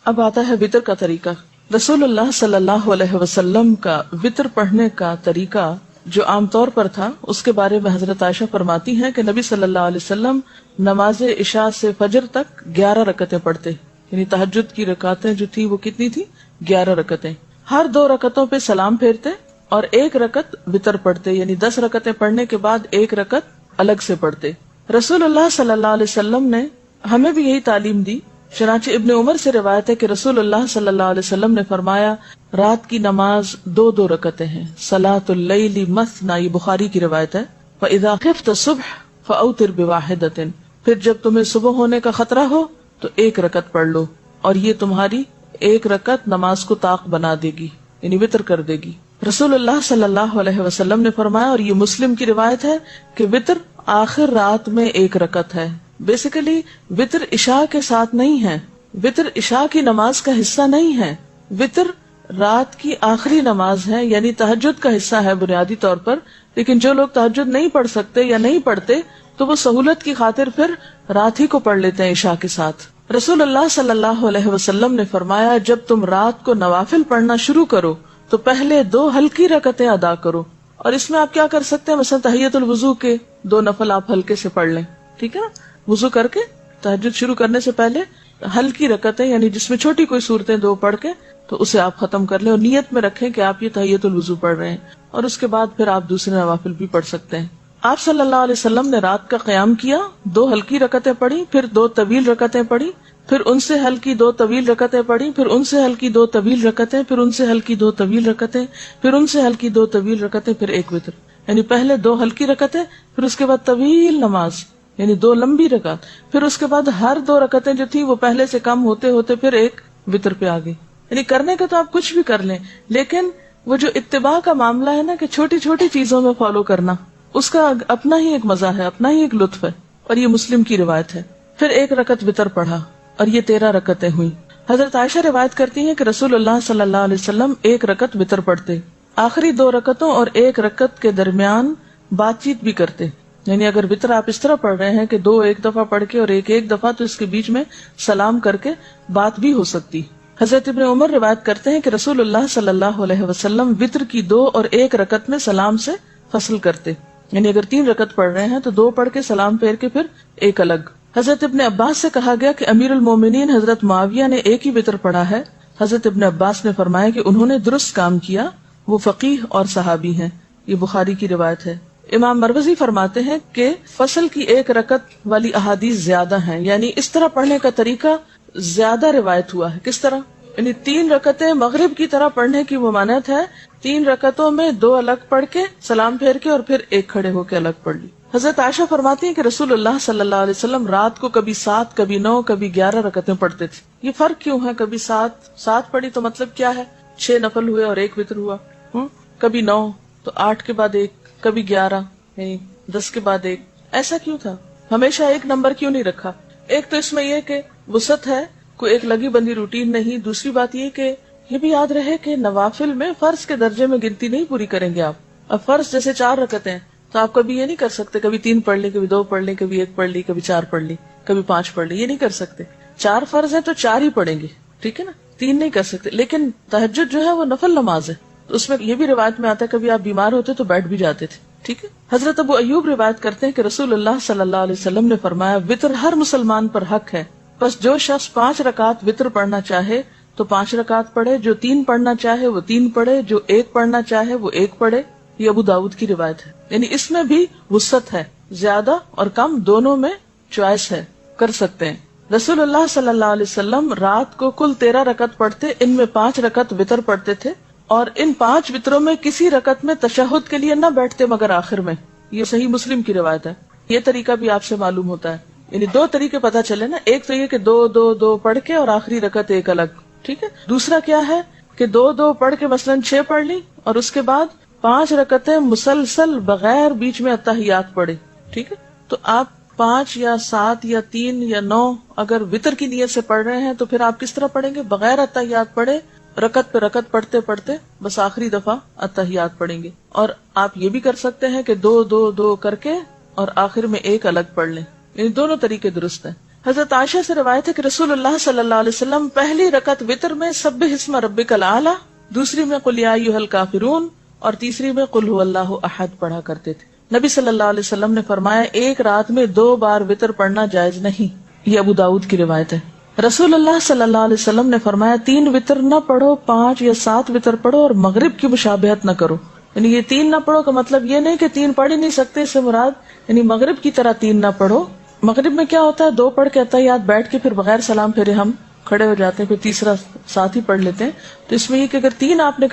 اب آتا ہے وطر کا طریقہ. رسول اللہ صلی اللہ علیہ وسلم کا وطر پڑھنے کا طریقہ جو عام طور پر تھا، اس کے بارے میں حضرت عائشہ فرماتی ہیں کہ نبی صلی اللہ علیہ وسلم نماز عشاء سے فجر تک 11 رکعتیں پڑھتے، یعنی تہجد کی رکعتیں جو تھی وہ کتنی تھی؟ 11 رکعتیں. ہر 2 رکعتوں پہ سلام پھیرتے اور 1 رکعت وطر پڑھتے، یعنی 10 رکعتیں پڑھنے کے بعد 1 رکعت الگ سے پڑھتے. رسول اللہ صلی اللہ علیہ وسلم نے ہمیں بھی یہی تعلیم دی. چنانچہ ابن عمر سے روایت ہے کہ رسول اللہ صلی اللہ علیہ وسلم نے فرمایا رات کی نماز 2 رکعتیں ہیں. صلاۃ اللیل مثنی، یہ بخاری کی روایت ہے. فاذا خفت الصبح فاوتر بواحدۃ، پھر جب تمہیں صبح ہونے کا خطرہ ہو تو 1 رکعت پڑھ لو، اور یہ تمہاری 1 رکعت نماز کو طاق بنا دے گی، یعنی وطر کر دے گی. رسول اللہ صلی اللہ علیہ وسلم نے فرمایا، اور یہ مسلم کی روایت ہے، کہ وطر آخر رات میں 1 رکعت ہے. بیسیکلی وطر عشاء کے ساتھ نہیں ہے، وطر عشاء کی نماز کا حصہ نہیں ہے، وطر رات کی آخری نماز ہے، یعنی تہجد کا حصہ ہے بنیادی طور پر. لیکن جو لوگ تہجد نہیں پڑھ سکتے یا نہیں پڑھتے تو وہ سہولت کی خاطر پھر رات ہی کو پڑھ لیتے ہیں عشاء کے ساتھ. رسول اللہ صلی اللہ علیہ وسلم نے فرمایا جب تم رات کو نوافل پڑھنا شروع کرو تو پہلے 2 ہلکی رکعتیں ادا کرو. اور اس میں آپ کیا کر سکتے ہیں، مثلا تحیۃ الوضو کے 2 نفل آپ ہلکے سے پڑھ لیں، ٹھیک ہے نا. وضو کر کے تہجد شروع کرنے سے پہلے ہلکی رکعتیں، یعنی جس میں چھوٹی کوئی صورتیں 2 پڑھ کے تو اسے آپ ختم کر لیں، اور نیت میں رکھیں کہ آپ یہ تحیۃ الوضو پڑھ رہے ہیں، اور اس کے بعد پھر آپ دوسرے نوافل بھی پڑھ سکتے ہیں. آپ صلی اللہ علیہ وسلم نے رات کا قیام کیا، 2 ہلکی رکعتیں پڑھی، پھر 2 طویل رکعتیں پڑھی، پھر ان سے ہلکی 2 طویل رکعتیں پڑھی، پھر ان سے ہلکی 2 طویل رکعتیں، پھر ان سے ہلکی 2 طویل رکعتیں، پھر ان سے ہلکی 2 طویل رکعتیں، پھر 1 وتر. یعنی پہلے 2 ہلکی رکعتیں، پھر اس کے بعد طویل نماز، یعنی 2 لمبی رکعت، پھر اس کے بعد ہر 2 رکعتیں جو تھی وہ پہلے سے کم ہوتے ہوتے پھر 1 وتر پہ آ گئی. یعنی کرنے کا تو آپ کچھ بھی کر لیں، لیکن وہ جو اتباع کا معاملہ ہے نا، کہ چھوٹی چھوٹی چیزوں میں فالو کرنا، اس کا اپنا ہی ایک مزہ ہے، اپنا ہی ایک لطف ہے. اور یہ مسلم کی روایت ہے. پھر 1 رکعت وتر پڑھا اور یہ 13 رکعتیں ہوئی. حضرت عائشہ روایت کرتی ہیں کہ رسول اللہ صلی اللہ علیہ وسلم 1 رکعت وتر پڑھتے، آخری 2 رکعتوں اور 1 رکعت کے درمیان بات چیت بھی کرتے. یعنی اگر وتر آپ اس طرح پڑھ رہے ہیں کہ 2 ایک دفعہ پڑھ کے اور 1 ایک دفعہ، تو اس کے بیچ میں سلام کر کے بات بھی ہو سکتی. حضرت ابن عمر روایت کرتے ہیں کہ رسول اللہ صلی اللہ علیہ وسلم وتر کی 2 اور 1 رکعت میں سلام سے فصل کرتے. یعنی اگر 3 رکعت پڑھ رہے ہیں تو 2 پڑھ کے سلام پھیر کے پھر 1 الگ. حضرت ابن عباس سے کہا گیا کہ امیر المومنین حضرت معاویہ نے 1 ہی وتر پڑھا ہے. حضرت ابن عباس نے فرمایا کہ انہوں نے درست کام کیا، وہ فقیہ اور صحابی ہیں. یہ بخاری کی روایت ہے. امام مروزی فرماتے ہیں کہ فصل کی 1 رکعت والی احادیث زیادہ ہیں، یعنی اس طرح پڑھنے کا طریقہ زیادہ روایت ہوا ہے. کس طرح؟ یعنی 3 رکعتیں مغرب کی طرح پڑھنے کی ممانعت ہے. 3 رکعتوں میں 2 الگ پڑھ کے سلام پھیر کے اور پھر 1 کھڑے ہو کے الگ پڑھ لی. حضرت عائشہ فرماتی ہیں کہ رسول اللہ صلی اللہ علیہ وسلم رات کو کبھی 7، کبھی 9، کبھی 11 رکعتیں پڑھتے تھے. یہ فرق کیوں ہے؟ کبھی 7 پڑھی تو مطلب کیا ہے؟ 6 نفل ہوئے اور 1 وتر ہوا. کبھی 9 تو 8 کے بعد 1، کبھی 11 یعنی 10 کے بعد 1. ایسا کیوں تھا؟ ہمیشہ 1 نمبر کیوں نہیں رکھا؟ ایک تو اس میں یہ کہ وسعت ہے، کوئی ایک لگی بندی روٹین نہیں. دوسری بات یہ کہ یہ بھی یاد رہے کہ نوافل میں فرض کے درجے میں گنتی نہیں پوری کریں گے آپ. اب فرض جیسے 4 رکعتیں ہیں تو آپ کبھی یہ نہیں کر سکتے کبھی 3 پڑھ لی، کبھی 2 پڑھ لی، کبھی 1 پڑھ لی، کبھی 4 پڑھ لی، کبھی 5 پڑھ لی. یہ نہیں کر سکتے. 4 فرض ہیں تو 4 ہی پڑھیں گے، ٹھیک ہے نا، 3 نہیں کر سکتے. لیکن تہجد جو ہے وہ نفل نماز ہے، تو اس میں یہ بھی روایت میں آتا ہے کبھی آپ بیمار ہوتے تو بیٹھ بھی جاتے تھے، ٹھیک ہے. حضرت ابو ایوب روایت کرتے ہیں کہ رسول اللہ صلی اللہ علیہ وسلم نے فرمایا وتر ہر مسلمان پر حق ہے، بس جو شخص 5 رکعت وتر پڑھنا چاہے تو 5 رکعت پڑھے، جو 3 پڑھنا چاہے وہ 3 پڑھے، جو 1 پڑھنا چاہے وہ 1 پڑھے. یہ ابو داؤد کی روایت ہے. یعنی اس میں بھی وسعت ہے، زیادہ اور کم دونوں میں چوائس ہے، کر سکتے ہیں. رسول اللہ صلی اللہ علیہ وسلم رات کو کل 13 رکعت پڑھتے، ان میں 5 رکعت وتر پڑھتے تھے، اور ان 5 وتروں میں کسی رکعت میں تشہد کے لیے نہ بیٹھتے مگر آخر میں. یہ صحیح مسلم کی روایت ہے. یہ طریقہ بھی آپ سے معلوم ہوتا ہے. یعنی 2 طریقے پتا چلے نا، ایک تو یہ کہ 2 پڑھ کے اور آخری رکعت 1 الگ، ٹھیک ہے. دوسرا کیا ہے کہ 2 پڑھ کے مثلاً 6 پڑھ لی اور اس کے بعد 5 رکعتیں مسلسل بغیر بیچ میں اتحیات پڑھے، ٹھیک ہے. تو آپ 5 یا 7 یا 3 یا 9 اگر وتر کی نیت سے پڑھ رہے ہیں تو پھر آپ کس طرح پڑھیں گے؟ بغیر اتحیات پڑھے، رکعت پہ رکعت پڑھتے پڑھتے بس آخری دفعہ اتحیات پڑھیں گے. اور آپ یہ بھی کر سکتے ہیں کہ 2 کر کے اور آخر میں 1 الگ پڑھ لیں. یعنی دونوں طریقے درست ہیں. حضرت عائشہ سے روایت ہے کہ رسول اللہ صلی اللہ علیہ وسلم پہلی رکعت وتر میں سبح اسم ربک الاعلی، دوسری میں قل یا ایھا الکافرون اور تیسری میں قل ھو اللہ احد پڑھا کرتے تھے۔ نبی صلی اللہ علیہ وسلم نے فرمایا ایک رات میں 2 بار وتر پڑھنا جائز نہیں، یہ ابو داؤد کی روایت ہے۔ رسول اللہ صلی اللہ علیہ وسلم نے فرمایا 3 وتر نہ پڑھو، 5 یا 7 وتر پڑھو اور مغرب کی مشابہت نہ کرو۔ یعنی یہ 3 نہ پڑھو کا مطلب یہ نہیں کہ 3 پڑھ ہی نہیں سکتے، اس سے مراد یعنی مغرب کی طرح 3 نہ پڑھو۔ مغرب میں کیا ہوتا ہے 2 پڑھ کے اتحیات بیٹھ کے پھر بغیر سلام پھیرے ہم کھڑے ہو جاتے ہیں، پھر تیسرا ساتھ ہی پڑھ لیتے ہیں۔ تو اس میں یہ کہ اگر 3 آپ نے